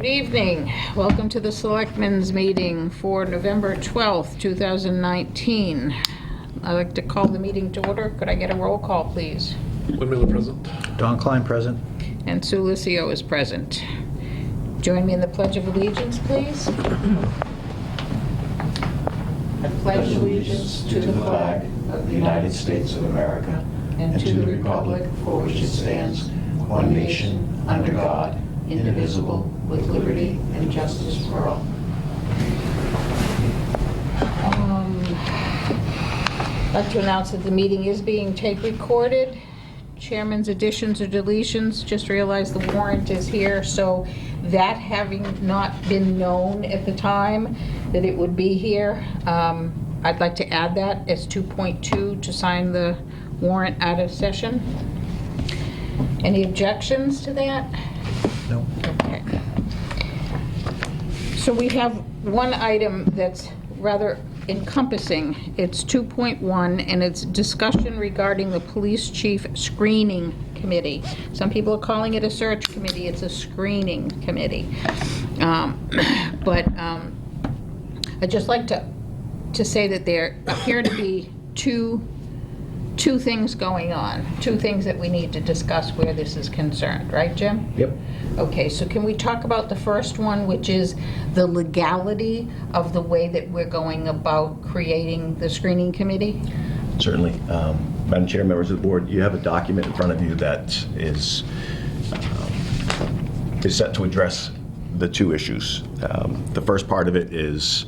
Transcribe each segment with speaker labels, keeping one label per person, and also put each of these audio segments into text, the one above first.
Speaker 1: Good evening. Welcome to the Selectmen's Meeting for November 12th, 2019. I'd like to call the meeting to order. Could I get a roll call, please?
Speaker 2: Lynn Miller present.
Speaker 3: Don Klein present.
Speaker 1: And Sue Licio is present. Join me in the Pledge of Allegiance, please. I pledge allegiance to the flag of the United States of America and to the republic for which it stands, one nation, under God, indivisible, with liberty and justice for all. I'd like to announce that the meeting is being tape recorded. Chairman's additions or deletions, just realized the warrant is here, so that having not been known at the time that it would be here, I'd like to add that as 2.2 to sign the warrant out of session. Any objections to that?
Speaker 3: No.
Speaker 1: Okay. So we have one item that's rather encompassing. It's 2.1, and it's discussion regarding the police chief screening committee. Some people are calling it a search committee. It's a screening committee. But I'd just like to say that there appear to be two things going on, two things that we need to discuss where this is concerned, right, Jim?
Speaker 3: Yep.
Speaker 1: Okay, so can we talk about the first one, which is the legality of the way that we're going about creating the screening committee?
Speaker 3: Certainly. Madam Chair, members of the board, you have a document in front of you that is set to address the two issues. The first part of it is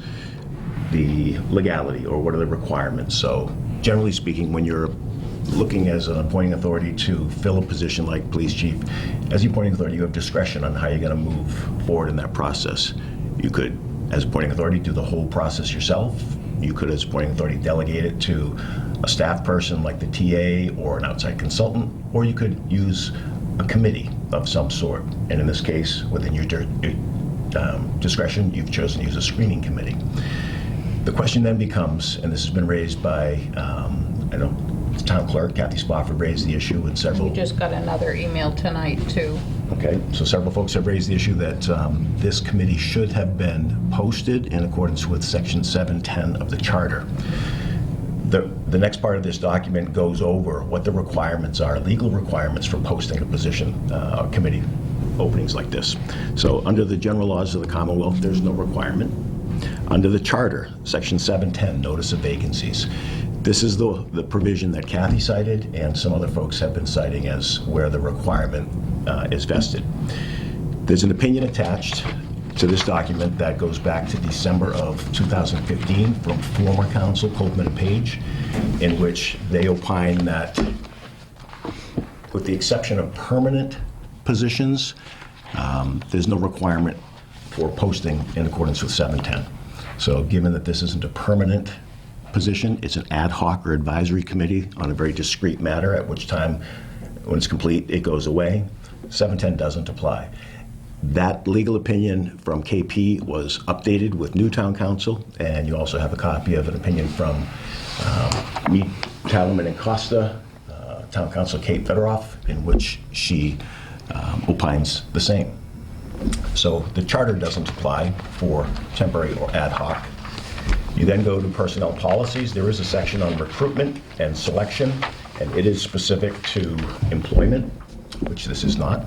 Speaker 3: the legality, or what are the requirements. So generally speaking, when you're looking as an appointing authority to fill a position like police chief, as the appointing authority, you have discretion on how you're going to move forward in that process. You could, as appointing authority, do the whole process yourself. You could, as appointing authority, delegate it to a staff person like the TA or an outside consultant, or you could use a committee of some sort. And in this case, within your discretion, you've chosen to use a screening committee. The question then becomes, and this has been raised by, I know the town clerk, Kathy Spofford, raised the issue, and several...
Speaker 1: We just got another email tonight, too.
Speaker 3: Okay, so several folks have raised the issue that this committee should have been posted in accordance with Section 710 of the Charter. The next part of this document goes over what the requirements are, legal requirements for posting a position, committee openings like this. So under the general laws of the Commonwealth, there's no requirement. Under the Charter, Section 710, Notice of Vacancies. This is the provision that Kathy cited and some other folks have been citing as where the requirement is vested. There's an opinion attached to this document that goes back to December of 2015 from former counsel Copeland and Page, in which they opine that, with the exception of permanent positions, there's no requirement for posting in accordance with 710. So given that this isn't a permanent position, it's an ad hoc or advisory committee on a very discrete matter, at which time, when it's complete, it goes away. 710 doesn't apply. That legal opinion from KP was updated with new town council, and you also have a copy of an opinion from Mead, Talman, and Costa, town council Kate Federoff, in which she opines the same. So the charter doesn't apply for temporary or ad hoc. You then go to personnel policies. There is a section on recruitment and selection, and it is specific to employment, which this is not.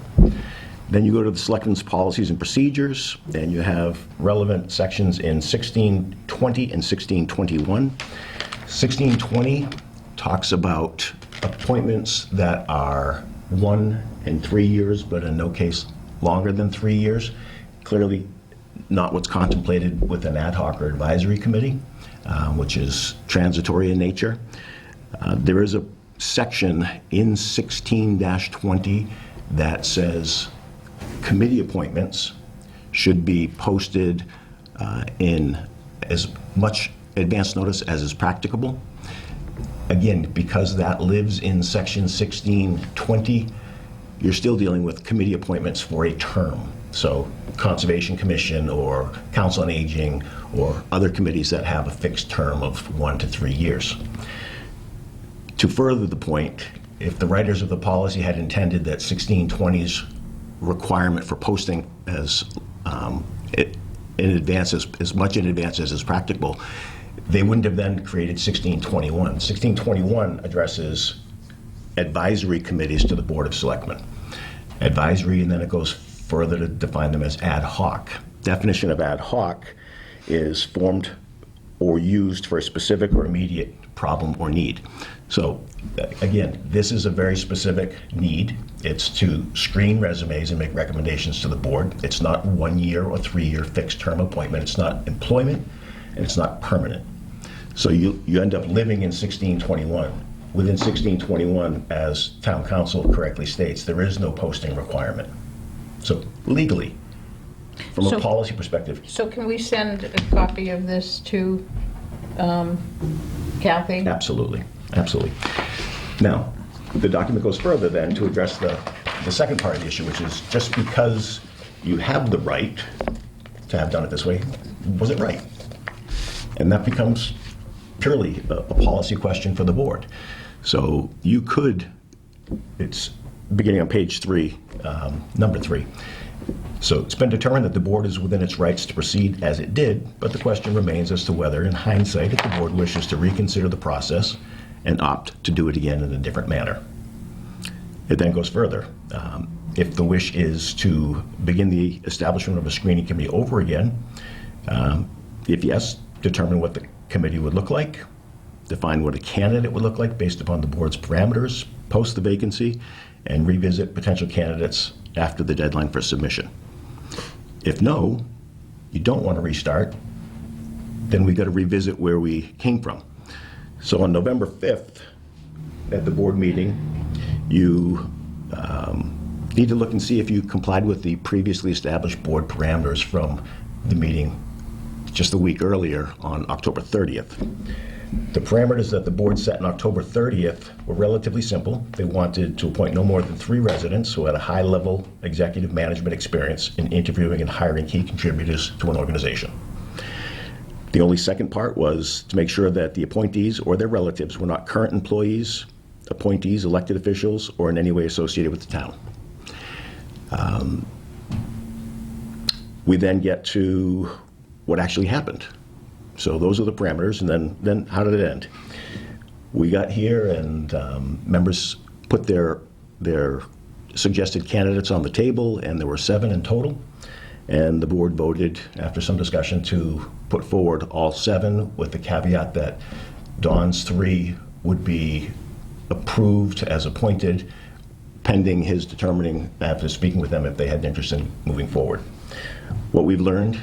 Speaker 3: Then you go to the selectmen's policies and procedures, and you have relevant sections in 1620 and 1621. 1620 talks about appointments that are 1 and 3 years, but in no case longer than 3 years. Clearly not what's contemplated with an ad hoc or advisory committee, which is transitory in nature. There is a section in 16-20 that says committee appointments should be posted in as much advance notice as is practicable. Again, because that lives in section 1620, you're still dealing with committee appointments for a term. So Conservation Commission or Council on Aging or other committees that have a fixed term of 1 to 3 years. To further the point, if the writers of the policy had intended that 1620's requirement for posting as in advance, as much in advance as is practicable, they wouldn't have then created 1621. 1621 addresses advisory committees to the Board of Selectmen. Advisory, and then it goes further to define them as ad hoc. Definition of ad hoc is formed or used for a specific or immediate problem or need. So again, this is a very specific need. It's to screen resumes and make recommendations to the board. It's not 1 year or 3 year fixed term appointment. It's not employment, and it's not permanent. So you end up living in 1621. Within 1621, as town council correctly states, there is no posting requirement. So legally, from a policy perspective.
Speaker 1: So can we send a copy of this to Kathy?
Speaker 3: Absolutely, absolutely. Now, the document goes further then to address the second part of the issue, which is just because you have the right to have done it this way, was it right? And that becomes purely a policy question for the board. So you could, it's beginning on page 3, number 3. So it's been determined that the board is within its rights to proceed as it did, but the question remains as to whether, in hindsight, if the board wishes to reconsider the process and opt to do it again in a different manner. It then goes further. If the wish is to begin the establishment of a screening committee over again, if yes, determine what the committee would look like, define what a candidate would look like based upon the board's parameters, post the vacancy, and revisit potential candidates after the deadline for submission. If no, you don't want to restart, then we got to revisit where we came from. So on November 5th, at the board meeting, you need to look and see if you complied with the previously established board parameters from the meeting just a week earlier on October 30th. The parameters that the board set on October 30th were relatively simple. They wanted to appoint no more than 3 residents who had a high-level executive management experience in interviewing and hiring key contributors to an organization. The only second part was to make sure that the appointees or their relatives were not current employees, appointees, elected officials, or in any way associated with the town. We then get to what actually happened. So those are the parameters, and then how did it end? We got here, and members put their suggested candidates on the table, and there were 7 in total. And the board voted, after some discussion, to put forward all 7 with the caveat that Don's 3 would be approved as appointed, pending his determining, after speaking with them, if they had interest in moving forward. What we've learned,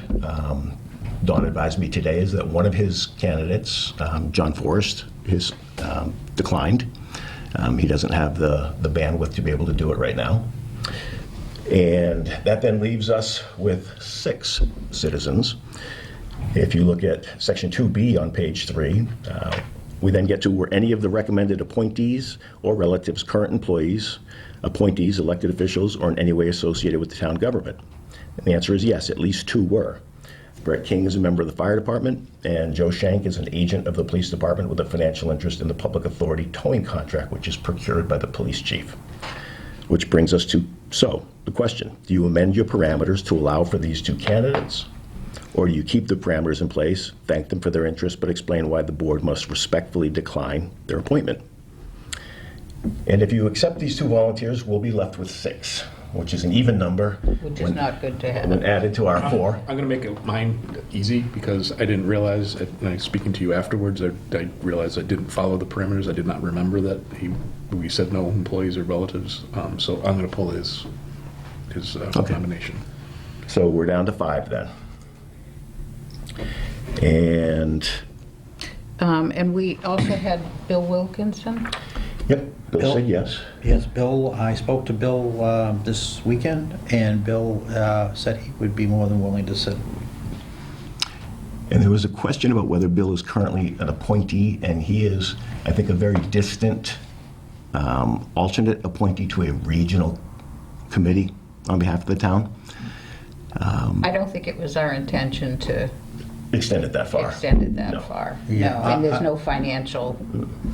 Speaker 3: Don advised me today, is that one of his candidates, John Forrest, has declined. He doesn't have the bandwidth to be able to do it right now. And that then leaves us with 6 citizens. If you look at section 2B on page 3, we then get to were any of the recommended appointees or relatives current employees, appointees, elected officials, or in any way associated with the town government? And the answer is yes, at least 2 were. Brett King is a member of the fire department, and Joe Shank is an agent of the police department with a financial interest in the public authority towing contract, which is procured by the police chief. Which brings us to, so, the question, do you amend your parameters to allow for these 2 candidates? Or do you keep the parameters in place, thank them for their interest, but explain why the board must respectfully decline their appointment? And if you accept these 2 volunteers, we'll be left with 6, which is an even number.
Speaker 1: Which is not good to have.
Speaker 3: When added to our 4.
Speaker 2: I'm going to make mine easy because I didn't realize, when I was speaking to you afterwards, I realized I didn't follow the parameters. I did not remember that we said no employees or relatives. So I'm going to pull his nomination.
Speaker 3: So we're down to 5 then. And
Speaker 1: we also had Bill Wilkinson.
Speaker 3: yep, Bill said yes.
Speaker 4: Yes, Bill, I spoke to Bill this weekend, and Bill said he would be more than willing to sit.
Speaker 3: And there was a question about whether Bill is currently an appointee, and he is, I think, a very distant alternate appointee to a regional committee on behalf of the town.
Speaker 1: I don't think it was our intention to
Speaker 3: Extend it that far.
Speaker 1: extend it that
Speaker 3: No.
Speaker 1: far.
Speaker 4: Yeah.
Speaker 1: No, and there's no financial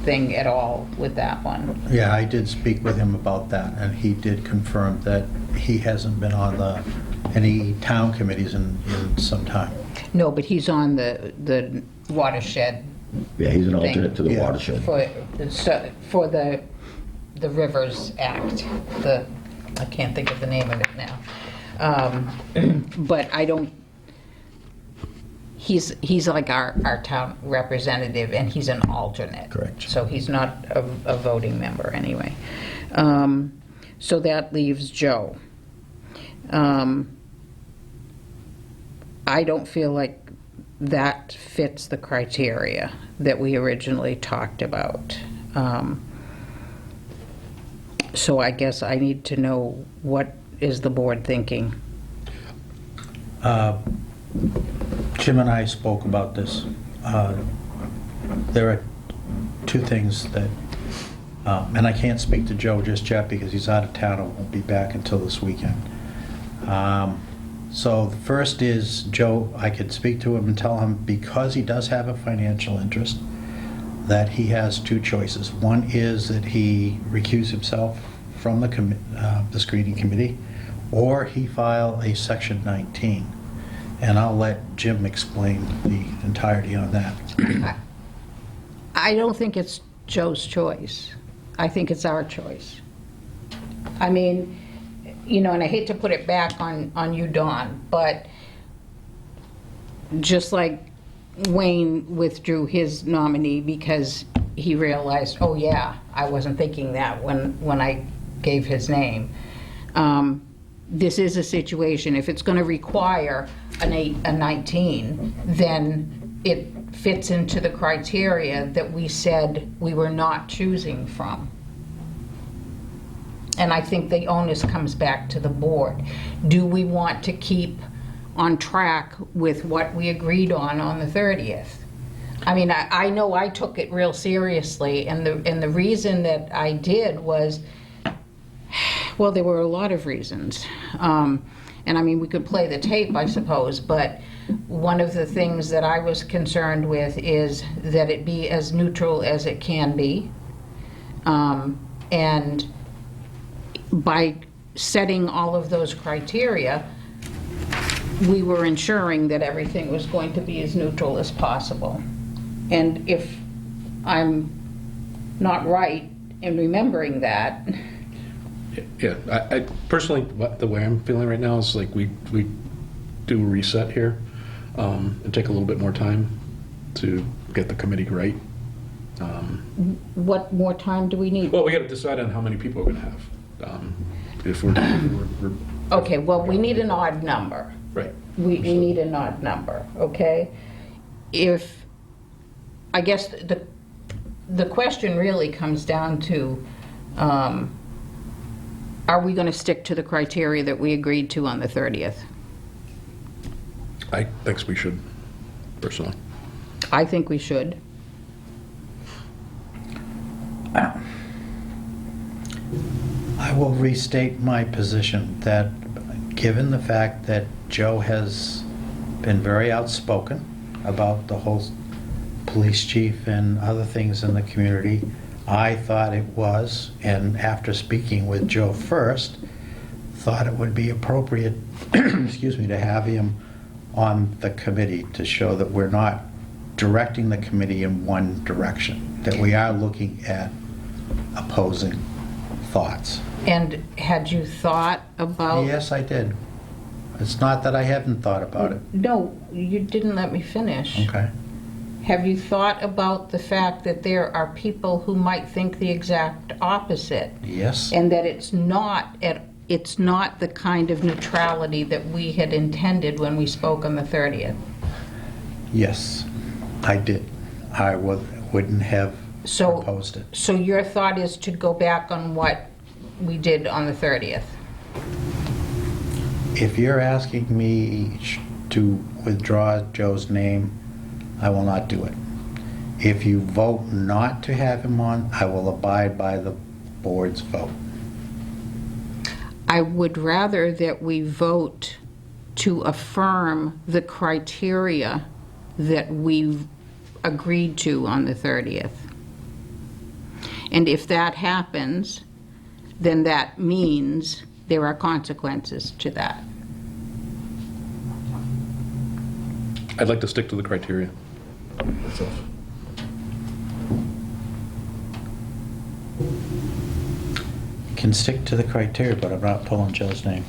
Speaker 1: thing at all with that one.
Speaker 4: Yeah, I did speak with him about that, and he did confirm that he hasn't been on the any town committees in some time.
Speaker 1: No, but he's on the watershed
Speaker 3: Yeah, he's an alternate to the
Speaker 4: Yeah.
Speaker 3: watershed.
Speaker 1: for the Rivers Act. I can't think of the name of it now. But I don't, he's like our town representative, and he's an alternate.
Speaker 3: Correct.
Speaker 1: So he's not a voting member anyway. So that leaves Joe. I don't feel like that fits the criteria that we originally talked about. So I guess I need to know, what is the board thinking?
Speaker 4: Jim and I spoke about this. There are two things that, and I can't speak to Joe just yet because he's out of town and won't be back until this weekend. So the first is, Joe, I could speak to him and tell him, because he does have a financial interest, that he has two choices. One is that he recuse himself from the screening committee, or he file a Section 19. And I'll let Jim explain the entirety on that.
Speaker 1: I don't think it's Joe's choice. I think it's our choice. I mean, you know, and I hate to put it back on you, Dawn, but just like Wayne withdrew his nominee because he realized, oh yeah, I wasn't thinking that when I gave his name. This is a situation, if it's going to require a 19, then it fits into the criteria that we said we were not choosing from. And I think the onus comes back to the board. Do we want to keep on track with what we agreed on the 30th? I mean, I know I took it real seriously, and the reason that I did was, well, there were a lot of reasons. And I mean, we could play the tape, I suppose, but one of the things that I was concerned with is that it be as neutral as it can be. And by setting all of those criteria, we were ensuring that everything was going to be as neutral as possible. And if I'm not right in remembering that,
Speaker 2: Yeah, I personally, the way I'm feeling right now is like we do a reset here, and take a little bit more time to get the committee right.
Speaker 1: what more time do we need?
Speaker 2: Well, we got to decide on how many people we're going to have. If we're
Speaker 1: Okay, well, we need an odd number.
Speaker 2: right.
Speaker 1: We need an odd number, okay? If, I guess the question really comes down to, are we going to stick to the criteria that we agreed to on the 30th?
Speaker 2: I think we should, personally.
Speaker 1: I think we should.
Speaker 4: I will restate my position that, given the fact that Joe has been very outspoken about the whole police chief and other things in the community, I thought it was, and after speaking with Joe first, thought it would be appropriate, excuse me, to have him on the committee to show that we're not directing the committee in one direction, that we are looking at opposing thoughts.
Speaker 1: And had you thought about...
Speaker 4: Yes, I did. It's not that I haven't thought about it.
Speaker 1: No, you didn't let me finish.
Speaker 4: Okay.
Speaker 1: Have you thought about the fact that there are people who might think the exact opposite?
Speaker 4: Yes.
Speaker 1: And that it's not the kind of neutrality that we had intended when we spoke on the 30th?
Speaker 4: Yes, I did. I wouldn't have proposed it.
Speaker 1: So your thought is to go back on what we did on the 30th?
Speaker 4: If you're asking me to withdraw Joe's name, I will not do it. If you vote not to have him on, I will abide by the board's vote.
Speaker 1: I would rather that we vote to affirm the criteria that we've agreed to on the 30th. And if that happens, then that means there are consequences to that.
Speaker 2: I'd like to stick to the criteria.
Speaker 3: Myself.
Speaker 4: Can stick to the criteria, but I'm not pulling Joe's name.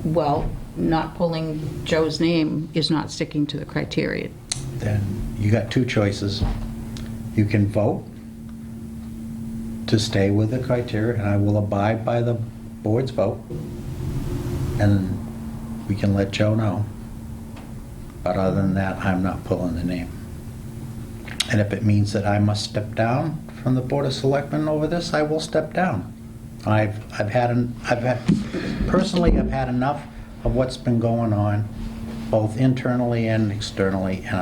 Speaker 1: Well, not pulling Joe's name is not sticking to the criteria.
Speaker 4: Then you got two choices. You can vote to stay with the criteria, and I will abide by the board's vote. And we can let Joe know. But other than that, I'm not pulling the name. And if it means that I must step down from the Board of Selectmen over this, I will step down. Personally, I've had enough of what's been going on, both internally and externally, and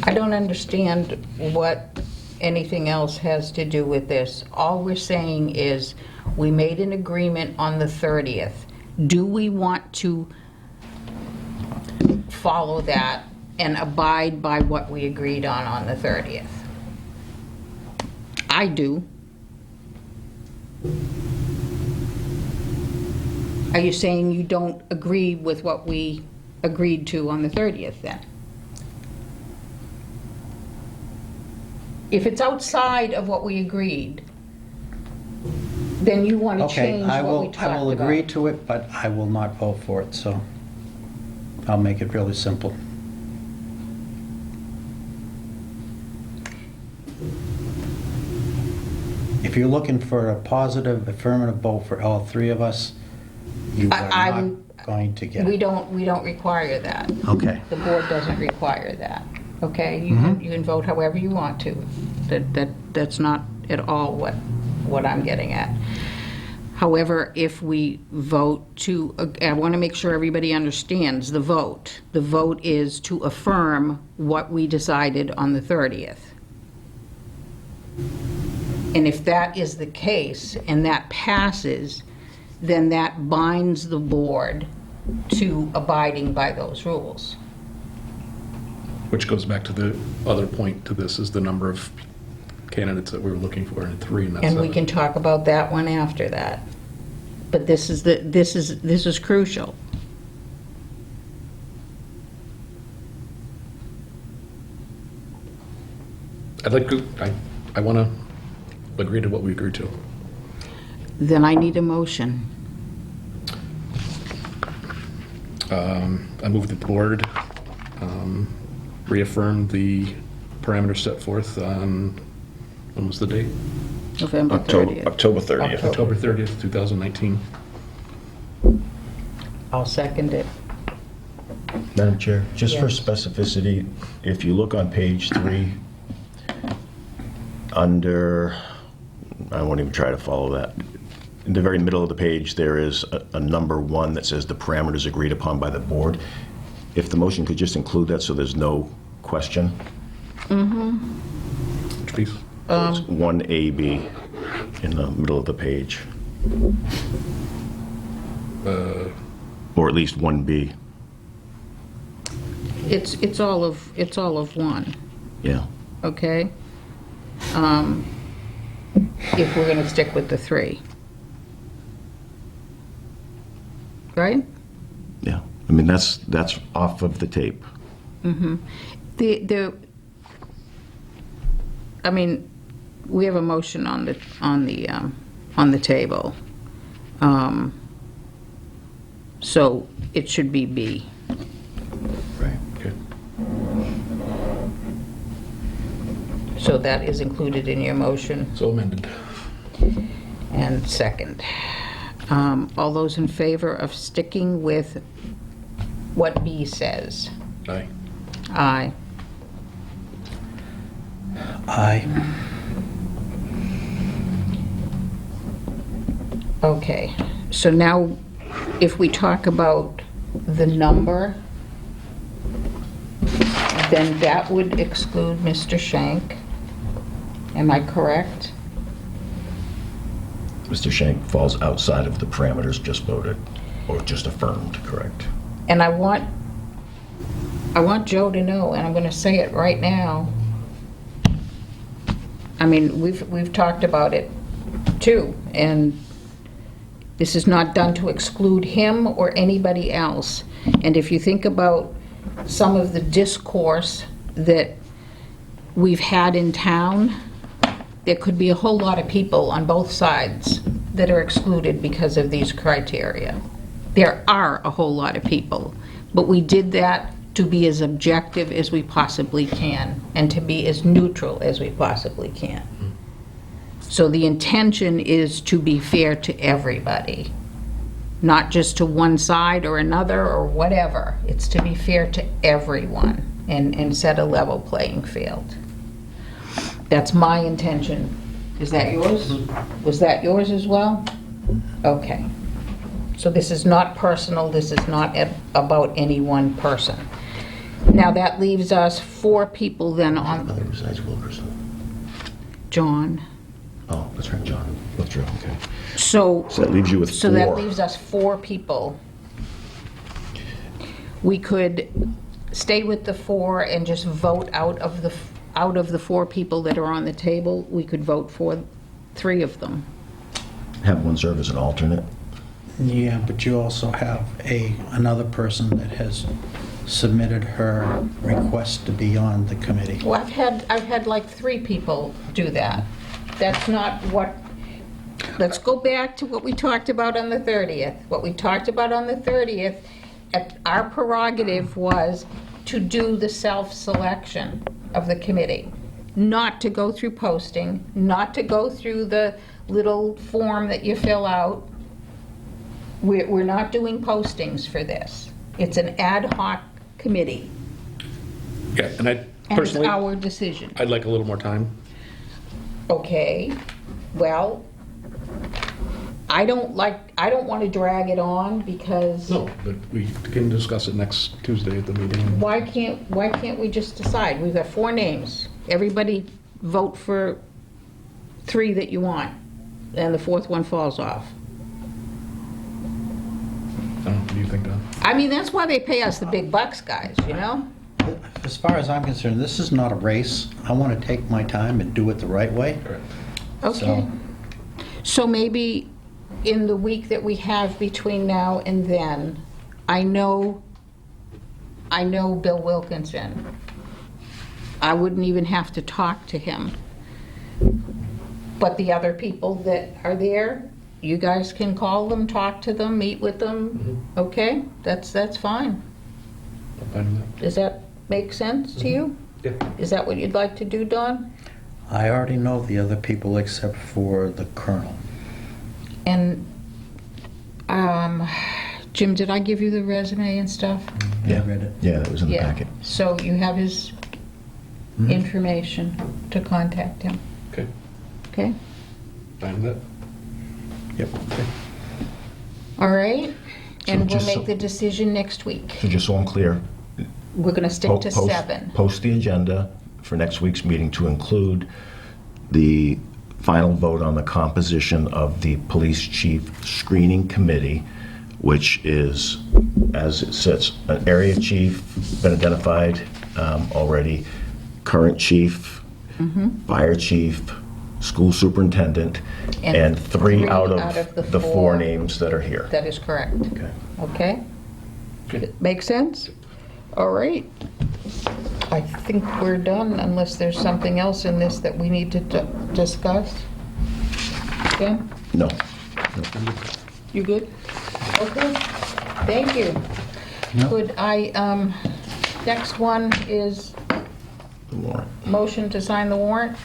Speaker 1: I don't understand what anything else has to do with this. All we're saying is, we made an agreement on the 30th. Do we want to follow that and abide by what we agreed on the 30th? I do. Are you saying you don't agree with what we agreed to on the 30th then? If it's outside of what we agreed, then you want to
Speaker 4: okay,
Speaker 1: change
Speaker 4: I
Speaker 1: what we
Speaker 4: will,
Speaker 1: talked about.
Speaker 4: I will agree to it, but I will not vote for it, so I'll make it really simple. If you're looking for a positive affirmative vote for all three of us, you are not going to get
Speaker 1: We
Speaker 4: it.
Speaker 1: don't require that.
Speaker 4: Okay.
Speaker 1: The board doesn't require that, okay?
Speaker 4: Mm-hmm.
Speaker 1: You can vote however you want to. That's not at all what I'm getting at. However, if we vote to, I want to make sure everybody understands the vote. The vote is to affirm what we decided on the 30th. And if that is the case, and that passes, then that binds the board to abiding by those rules.
Speaker 2: Which goes back to the other point to this, is the number of candidates that we were looking for in 3, not 7.
Speaker 1: And we can talk about that one after that. But this is crucial.
Speaker 2: I'd like to, I want to agree to what we agreed to.
Speaker 1: Then I need a motion.
Speaker 2: I move the board reaffirm the parameters set forth on, when was the date?
Speaker 1: November 30th.
Speaker 3: October 30th.
Speaker 2: October 30th, 2019.
Speaker 1: I'll second it.
Speaker 3: Madam Chair, just for
Speaker 1: Yes.
Speaker 3: specificity, if you look on page 3, under, I won't even try to follow that. In the very middle of the page, there is a number 1 that says the parameters agreed upon by the board. If the motion could just include that so there's no question.
Speaker 2: Which piece?
Speaker 3: It's 1AB in the middle of the page. Or at least 1B.
Speaker 1: It's all of one,
Speaker 3: Yeah.
Speaker 1: okay? If we're gonna stick with the 3. Right?
Speaker 3: Yeah. I mean, that's off of the tape.
Speaker 1: I mean, we have a motion on the table. So it should be B.
Speaker 3: Right.
Speaker 2: Okay.
Speaker 1: So that is included in your motion
Speaker 2: So amended.
Speaker 1: and second. All those in favor of sticking with what B says?
Speaker 2: Aye.
Speaker 1: Aye.
Speaker 4: Aye.
Speaker 1: Okay, so now if we talk about the number, then that would exclude Mr. Shank. Am I correct?
Speaker 3: Mr. Shank falls outside of the parameters just voted, or just affirmed, correct?
Speaker 1: And I want Joe to know, and I'm going to say it right now. I mean, we've talked about it too, and This is not done to exclude him or anybody else. And if you think about some of the discourse that we've had in town, there could be a whole lot of people on both sides that are excluded because of these criteria. There are a whole lot of people, but we did that to be as objective as we possibly can and to be as neutral as we possibly can. So the intention is to be fair to everybody, not just to one side or another or whatever. It's to be fair to everyone and set a level playing field. That's my intention. Is that yours? Was that yours as well? Okay. So this is not personal, this is not about any one person. Now that leaves us 4 people then on,
Speaker 3: Other besides Wilkerson.
Speaker 1: John.
Speaker 3: Oh, that's right, John. Withdrew, okay.
Speaker 1: So
Speaker 3: So that leaves you with 4.
Speaker 1: So that leaves us 4 people. We could stay with the 4 and just vote out of the 4 people that are on the table. We could vote for 3 of them.
Speaker 3: Have one serve as an alternate.
Speaker 4: Yeah, but you also have another person that has submitted her request to be on the committee.
Speaker 1: Well, I've had like 3 people do that. That's not what, let's go back to what we talked about on the 30th. What we talked about on the 30th, our prerogative was to do the self-selection of the committee, not to go through posting, not to go through the little form that you fill out. We're not doing postings for this. It's an ad hoc committee,
Speaker 2: Yeah, and I
Speaker 1: and it's
Speaker 2: personally,
Speaker 1: our decision.
Speaker 2: I'd like a little more time.
Speaker 1: Okay, well, I don't want to drag it on because
Speaker 2: No, but we can discuss it next Tuesday at the meeting.
Speaker 1: why can't we just decide? We've got 4 names. Everybody vote for 3 that you want, and the 4th one falls off.
Speaker 2: I don't know, what do you think, Don?
Speaker 1: I mean, that's why they pay us the big bucks, guys, you know?
Speaker 4: As far as I'm concerned, this is not a race. I want to take my time and do it the right way.
Speaker 2: Correct.
Speaker 1: Okay. So maybe in the week that we have between now and then, I know Bill Wilkinson. I wouldn't even have to talk to him. But the other people that are there, you guys can call them, talk to them, meet with them, okay? That's fine.
Speaker 2: I'm fine with
Speaker 1: Does that make sense to you?
Speaker 2: that. Yeah.
Speaker 1: Is that what you'd like to do, Dawn?
Speaker 4: I already know the other people except for the colonel.
Speaker 1: And, Jim, did I give you the resume and stuff?
Speaker 4: I read it.
Speaker 3: Yeah, that was in the packet.
Speaker 1: So you have his information to contact him,
Speaker 2: Okay,
Speaker 1: okay?
Speaker 2: fine with that.
Speaker 3: Yep.
Speaker 1: All right?
Speaker 3: So
Speaker 1: And we'll
Speaker 3: just so-
Speaker 1: make the decision next week.
Speaker 3: So just so I'm clear,
Speaker 1: We're going to stick to 7.
Speaker 3: Post the agenda for next week's meeting to include the final vote on the composition of the police chief screening committee, which is, as it sits, an area chief, been identified already, current chief, fire chief, school superintendent, and 3 out of the 4 names that are here.
Speaker 1: That is correct,
Speaker 3: Okay.
Speaker 1: okay?
Speaker 2: Okay.
Speaker 1: Make sense? All right. I think we're done unless there's something else in this that we need to discuss. Okay?
Speaker 3: No.
Speaker 1: You good? Okay, thank you.
Speaker 4: No.
Speaker 1: Could I, next one is
Speaker 3: The warrant.
Speaker 1: motion to sign the warrant?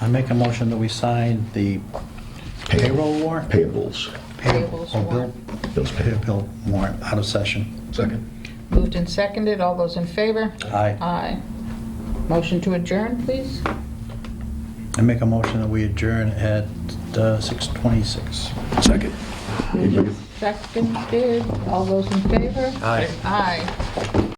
Speaker 4: I make a motion that we sign the payroll warrant?
Speaker 3: Payables.
Speaker 1: Payables
Speaker 4: Or
Speaker 1: warrant.
Speaker 3: Bills payable.
Speaker 4: bill warrant out of session.
Speaker 2: Second.
Speaker 1: Moved and seconded, all those in favor?
Speaker 4: Aye.
Speaker 1: Aye. Motion to adjourn, please?
Speaker 4: I make a motion that we adjourn at 6:26.
Speaker 2: Second.
Speaker 1: Moved and seconded, all those in favor?
Speaker 4: Aye.
Speaker 1: Aye.